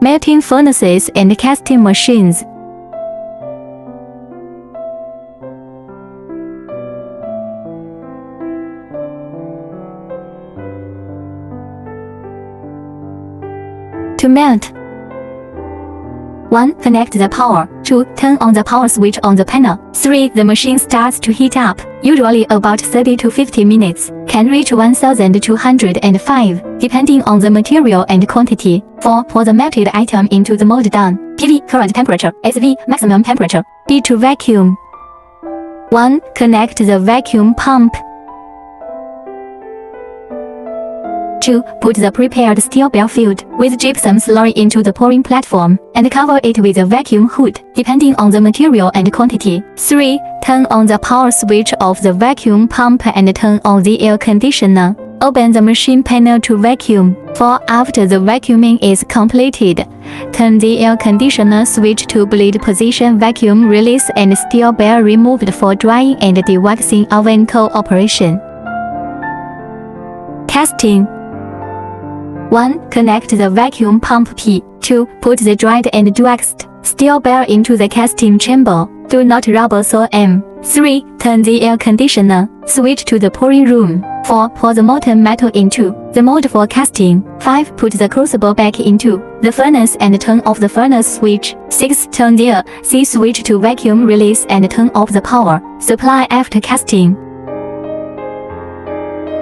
melting furnaces and casting machines. To melt. 1. Connect the power. 2. Turn on the power switch on the panel. 3. The machine starts to heat up, usually about 30 to 50 minutes, can reach 1205, depending on the material and quantity. 4. Pour the melted item into the mold done. PV, current temperature. SV, maximum temperature. B. To vacuum. 1. Connect the vacuum pump. 2. Put the prepared steel ball filled with gypsum slurry into the pouring platform and cover it with a vacuum hood, depending on the material and quantity. 3. Turn on the power switch of the vacuum pump and turn on the air conditioner. Open the machine panel to vacuum. 4. After the vacuuming is completed, turn the air conditioner switch to bleed position vacuum release and steel ball removed for drying and dewaxing oven cooperation. Casting. 1. Connect the vacuum pump P. 2. Put the dried and dewaxed steel ball into the casting chamber. Do not rubber saw M. 3. Turn the air conditioner switch to the pouring room. 4. Pour the molten metal into the mold for casting. 5. Put the crucible back into the furnace and turn off the furnace switch. 6. Turn the AC switch to vacuum release and turn off the power supply after casting.